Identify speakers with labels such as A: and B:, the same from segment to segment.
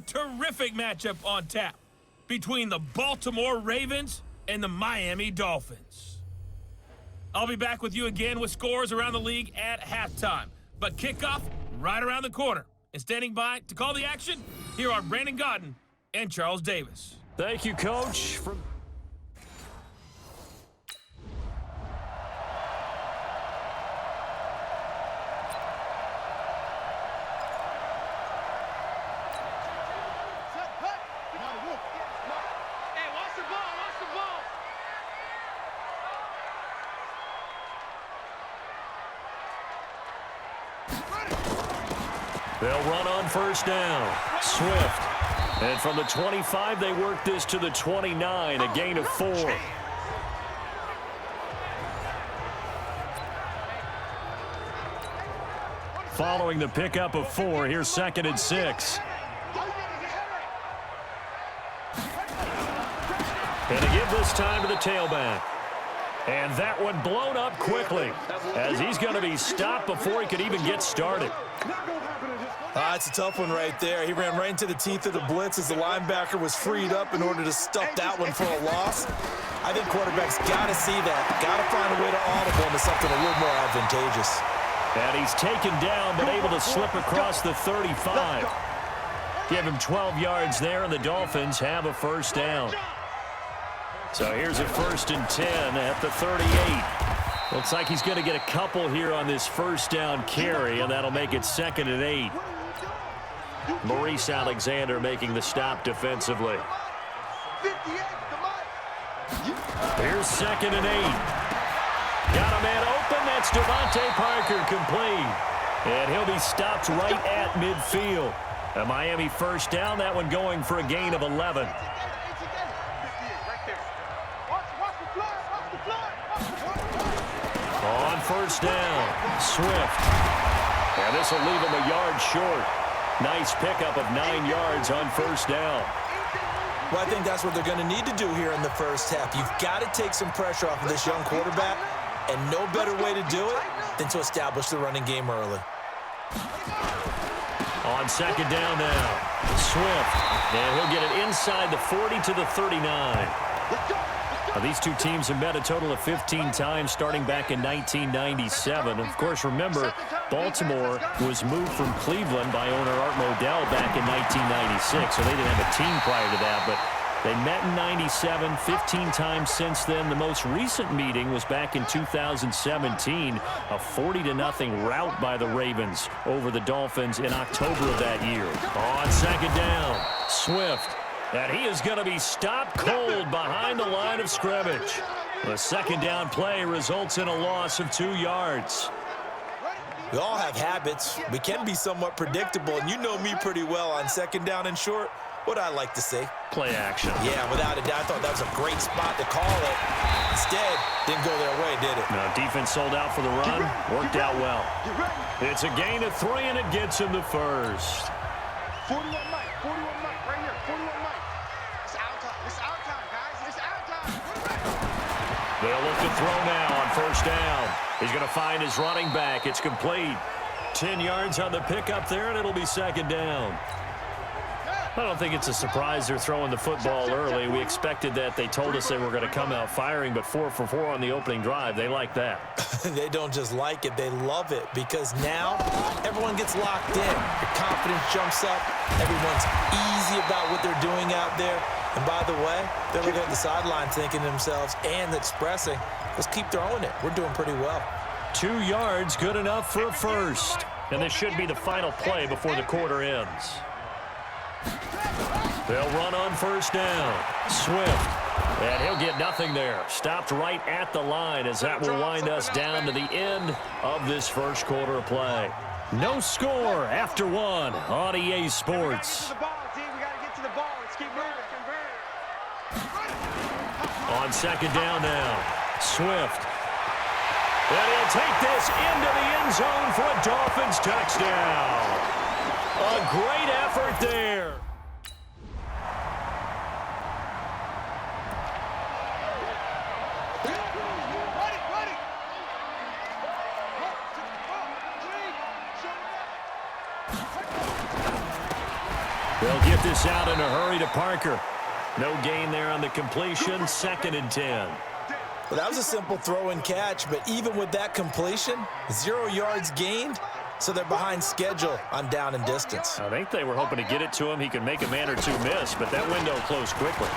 A: terrific matchup on tap between the Baltimore Ravens and the Miami Dolphins. I'll be back with you again with scores around the league at halftime. But kickoff right around the corner. And standing by to call the action, here are Brandon Godden and Charles Davis.
B: Thank you, Coach. They'll run on first down. Swift. And from the 25, they work this to the 29, a gain of 4. Following the pickup of 4, here's 2nd and 6. And to give this time to the tailback. And that one blown up quickly as he's going to be stopped before he could even get started.
C: It's a tough one right there. He ran right into the teeth of the blitz as the linebacker was freed up in order to stuff that one for a loss. I think quarterbacks got to see that. Got to find a way to audible into something a little more advantageous.
B: And he's taken down but able to slip across the 35. Give him 12 yards there, and the Dolphins have a first down. So here's a 1st and 10 at the 38. Looks like he's going to get a couple here on this first down carry, and that'll make it 2nd and 8. Maurice Alexander making the stop defensively. Here's 2nd and 8. Got a man open. That's Devontae Parker complete. And he'll be stopped right at midfield. A Miami first down, that one going for a gain of 11. On first down, Swift. And this will leave him a yard short. Nice pickup of 9 yards on first down.
C: Well, I think that's what they're going to need to do here in the first half. You've got to take some pressure off of this young quarterback, and no better way to do it than to establish the running game early.
B: On 2nd down now, Swift. And he'll get it inside the 40 to the 39. Now, these two teams have met a total of 15 times starting back in 1997. Of course, remember, Baltimore was moved from Cleveland by owner Art Modell back in 1996, so they didn't have a team prior to that, but they met in 97, 15 times since then. The most recent meeting was back in 2017, a 40-0 rout by the Ravens over the Dolphins in October of that year. On 2nd down, Swift. And he is going to be stopped cold behind the line of scrimmage. The 2nd down play results in a loss of 2 yards.
C: We all have habits. We can be somewhat predictable, and you know me pretty well on 2nd down and short. What I like to say?
B: Play action.
C: Yeah, without a doubt, I thought that was a great spot to call it. Instead, didn't go their way, did it?
B: No, defense sold out for the run. Worked out well. It's a gain of 3, and it gets him the first.
D: 41 Mike, 41 Mike, right here, 41 Mike. It's out time, guys, it's out time.
B: They'll look to throw now on first down. He's going to find his running back. It's complete. 10 yards on the pickup there, and it'll be 2nd down. I don't think it's a surprise they're throwing the football early. We expected that. They told us they were going to come out firing, but 4 for 4 on the opening drive. They like that.
C: They don't just like it, they love it, because now everyone gets locked in. Your confidence jumps up. Everyone's easy about what they're doing out there. And by the way, they're looking at the sideline thinking to themselves and expressing, let's keep throwing it. We're doing pretty well.
B: 2 yards, good enough for a first. And this should be the final play before the quarter ends. They'll run on first down. Swift. And he'll get nothing there. Stopped right at the line as that will wind us down to the end of this first quarter of play. No score after 1 on EA Sports. On 2nd down now, Swift. And he'll take this into the end zone for a Dolphins touchdown. A great effort there. They'll get this out in a hurry to Parker. No gain there on the completion, 2nd and 10.
C: Well, that was a simple throw and catch, but even with that completion, 0 yards gained, so they're behind schedule on down and distance.
B: I think they were hoping to get it to him. He could make a man or two miss, but that window closed quickly.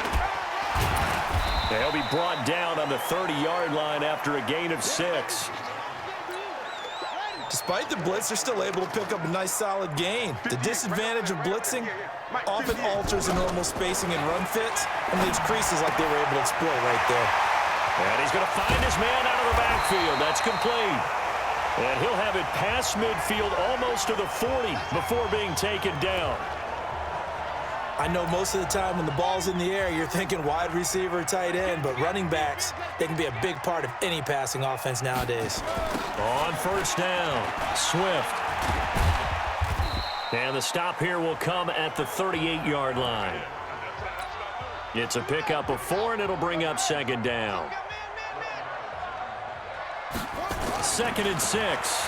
B: He'll be brought down on the 30-yard line after a gain of 6.
C: Despite the blitz, they're still able to pick up a nice solid gain. The disadvantage of blitzing often alters the normal spacing and run fits and leaves creases like they were able to exploit right there.
B: And he's going to find his man out of the backfield. That's complete. And he'll have it past midfield almost to the 40 before being taken down.
C: I know most of the time when the ball's in the air, you're thinking wide receiver, tight end, but running backs, they can be a big part of any passing offense nowadays.
B: On 1st down, Swift. And the stop here will come at the 38-yard line. It's a pickup of 4, and it'll bring up 2nd down. 2nd and 6.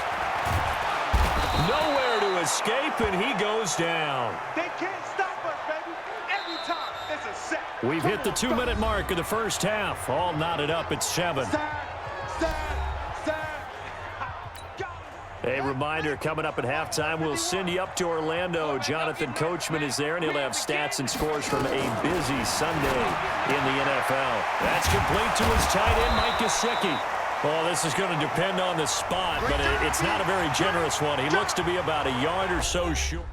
B: Nowhere to escape, and he goes down.
D: They can't stop us, baby. Every time it's a set.
B: We've hit the 2-minute mark of the first half. All knotted up at 7. A reminder, coming up at halftime, we'll send you up to Orlando. Jonathan Coachman is there, and he'll have stats and scores from a busy Sunday in the NFL. That's complete to his tight end, Mike Gesicki. Well, this is going to depend on the spot, but it's not a very generous one. He looks to be about a yard or so short.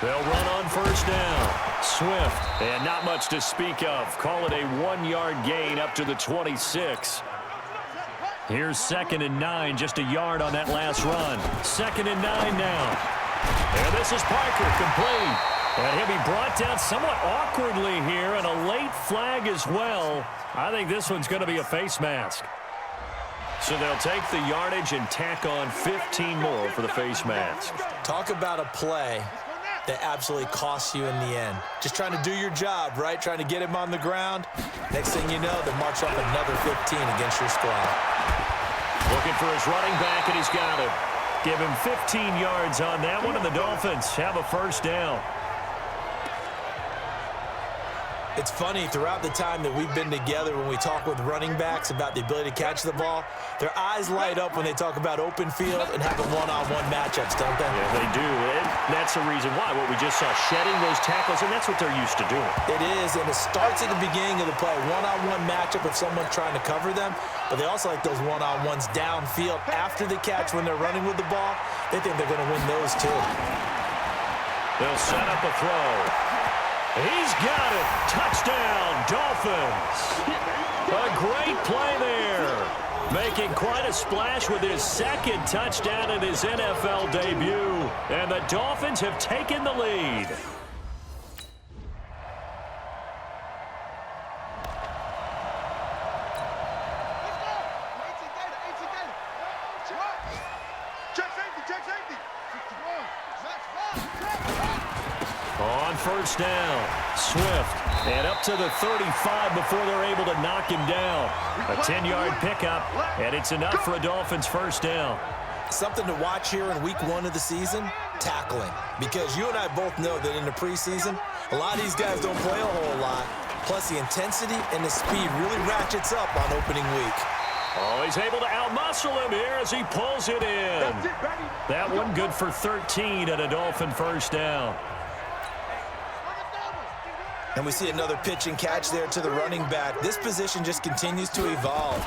B: They'll run on 1st down. Swift, and not much to speak of. Call it a 1-yard gain up to the 26. Here's 2nd and 9, just a yard on that last run. 2nd and 9 now. And this is Parker, complete. And he'll be brought down somewhat awkwardly here, and a late flag as well. I think this one's going to be a face mask. So they'll take the yardage and tack on 15 more for the face mask.
C: Talk about a play that absolutely costs you in the end. Just trying to do your job, right? Trying to get him on the ground. Next thing you know, they march up another 15 against your squad.
B: Looking for his running back, and he's got it. Give him 15 yards on that one, and the Dolphins have a 1st down.
C: It's funny, throughout the time that we've been together, when we talk with running backs about the ability to catch the ball, their eyes light up when they talk about open field and having one-on-one matchups, don't they?
B: Yeah, they do. And that's the reason why. What we just saw, shedding those tackles, and that's what they're used to doing.
C: It is, and it starts at the beginning of the play. One-on-one matchup if someone's trying to cover them, but they also like those one-on-ones downfield after the catch when they're running with the ball. They think they're going to win those too.
B: They'll set up a throw. He's got it. Touchdown, Dolphins. A great play there. Making quite a splash with his 2nd touchdown in his NFL debut. And the Dolphins have taken the lead. On 1st down, Swift, and up to the 35 before they're able to knock him down. A 10-yard pickup, and it's enough for a Dolphins 1st down.
C: Something to watch here in week 1 of the season, tackling. Because you and I both know that in the preseason, a lot of these guys don't play a whole lot. Plus, the intensity and the speed really ratchets up on opening week.
B: Oh, he's able to outmuscle him here as he pulls it in. That one good for 13 and a Dolphin 1st down.
C: And we see another pitch and catch there to the running back. This position just continues to evolve.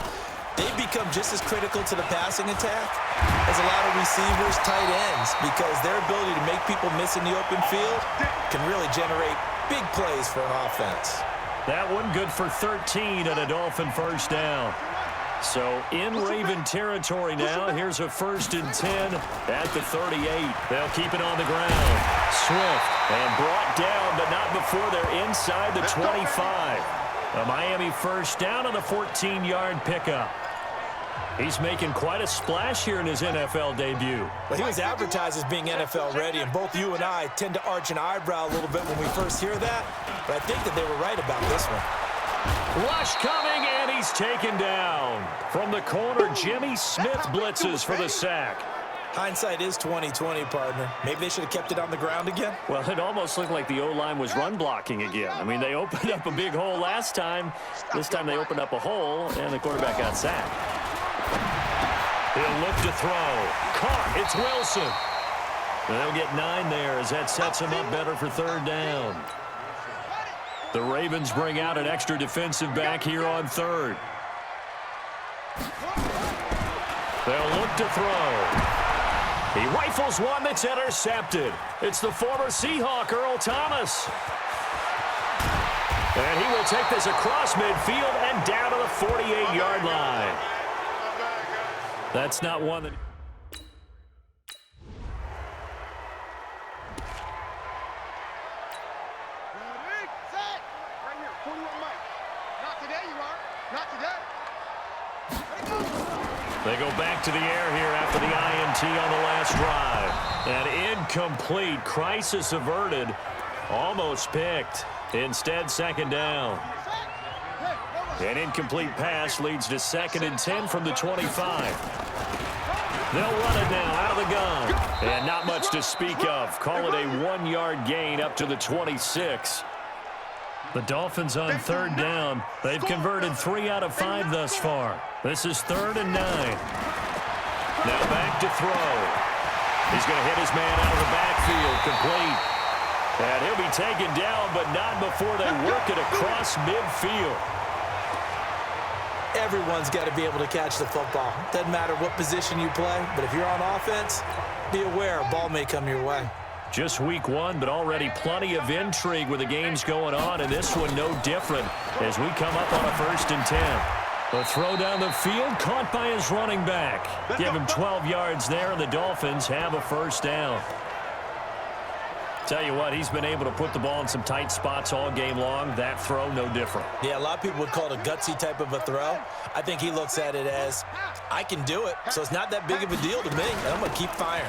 C: They've become just as critical to the passing attack as a lot of receivers, tight ends, because their ability to make people miss in the open field can really generate big plays for an offense.
B: That one good for 13 and a Dolphin 1st down. So in Raven territory now. Here's a 1st and 10 at the 38. They'll keep it on the ground. Swift and brought down, but not before they're inside the 25. A Miami 1st down on the 14-yard pickup. He's making quite a splash here in his NFL debut.
C: Well, he was advertised as being NFL ready, and both you and I tend to arch an eyebrow a little bit when we first hear that, but I think that they were right about this one.
B: Rush coming, and he's taken down. From the corner, Jimmy Smith blitzes for the sack.
C: Hindsight is 20/20, partner. Maybe they should have kept it on the ground again.
B: Well, it almost looked like the O-line was run blocking again. I mean, they opened up a big hole last time. This time they opened up a hole, and the quarterback got sacked. He'll look to throw. Caught. It's Wilson. And they'll get 9 there as that sets him up better for third down. The Ravens bring out an extra defensive back here on third. They'll look to throw. He rifles one that's intercepted. It's the former Seahawk, Earl Thomas. And he will take this across midfield and down to the 48-yard line. That's not one that...
D: Set. Right here, 41 Mike. Not today, you are. Not today.
B: They go back to the air here after the INT on the last drive. An incomplete, crisis averted, almost picked. Instead, second down. An incomplete pass leads to 2nd and 10 from the 25. They'll run it now out of the gun. And not much to speak of. Call it a 1-yard gain up to the 26. The Dolphins on third down. They've converted 3 out of 5 thus far. This is 3rd and 9. Now back to throw. He's going to hit his man out of the backfield, complete. And he'll be taken down, but not before they work it across midfield.
C: Everyone's got to be able to catch the football. Doesn't matter what position you play, but if you're on offense, be aware a ball may come your way.
B: Just week 1, but already plenty of intrigue with the games going on, and this one no different as we come up on a 1st and 10. The throw down the field, caught by his running back. Give him 12 yards there, and the Dolphins have a 1st down. Tell you what, he's been able to put the ball in some tight spots all game long. That throw, no different.
C: Yeah, a lot of people would call it a gutsy type of a throw. I think he looks at it as, I can do it, so it's not that big of a deal to me, and I'm going to keep firing.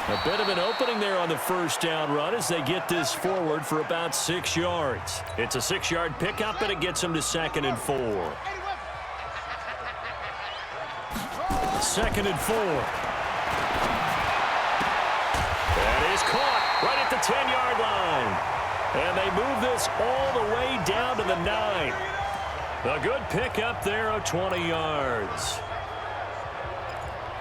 B: A bit of an opening there on the 1st down run as they get this forward for about 6 yards. It's a 6-yard pickup, and it gets them to 2nd and 4. 2nd and 4. That is caught right at the 10-yard line. And they move this all the way down to the 9. A good pickup there of 20 yards.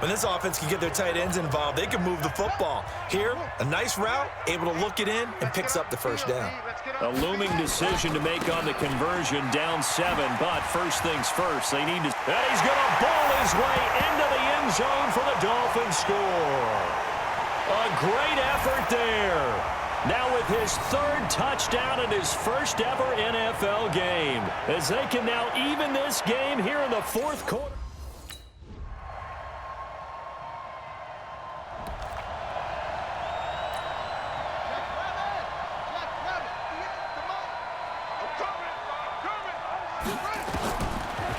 C: When this offense can get their tight ends involved, they can move the football. Here, a nice route, able to look it in, and picks up the 1st down.
B: A looming decision to make on the conversion, down 7, but first things first, they need to... And he's going to ball his way into the end zone for the Dolphins score. A great effort there. Now with his 3rd touchdown in his 1st ever NFL game, as they can now even this game here in the 4th quarter.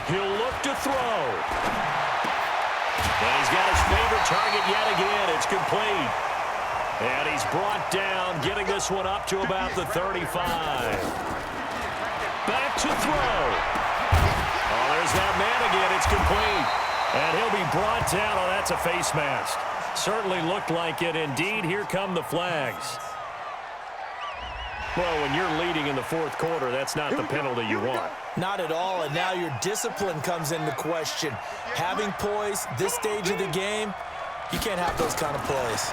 B: He'll look to throw. And he's got his favorite target yet again. It's complete. And he's brought down, getting this one up to about the 35. Back to throw. Oh, there's that man again. It's complete. And he'll be brought down. Oh, that's a face mask. Certainly looked like it. Indeed, here come the flags. Well, when you're leading in the 4th quarter, that's not the penalty you want.
C: Not at all, and now your discipline comes into question. Having poise this stage of the game, you can't have those kind of plays.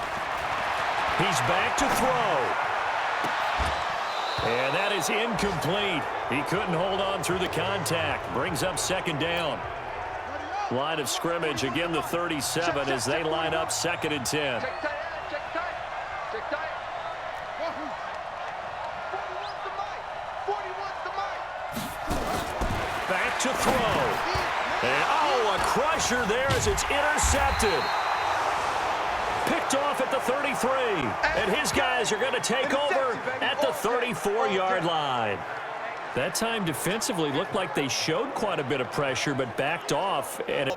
B: He's back to throw. And that is incomplete. He couldn't hold on through the contact. Brings up 2nd down. Line of scrimmage, again the 37 as they line up 2nd and 10. Back to throw. And, oh, a crusher there as it's intercepted. Picked off at the 33. And his guys are going to take over at the 34-yard line. That time defensively looked like they showed quite a bit of pressure, but backed off at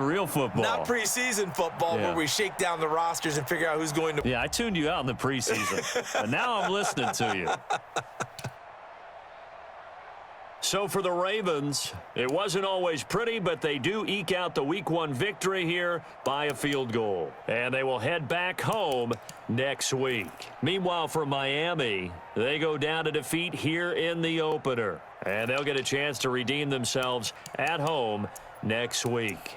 B: real football.
C: Not preseason football where we shake down the rosters and figure out who's going to.
B: Yeah, I tuned you out in the preseason. But now I'm listening to you. So for the Ravens, it wasn't always pretty, but they do eke out the Week 1 victory here by a field goal. And they will head back home next week. Meanwhile, for Miami, they go down to defeat here in the opener. And they'll get a chance to redeem themselves at home next week.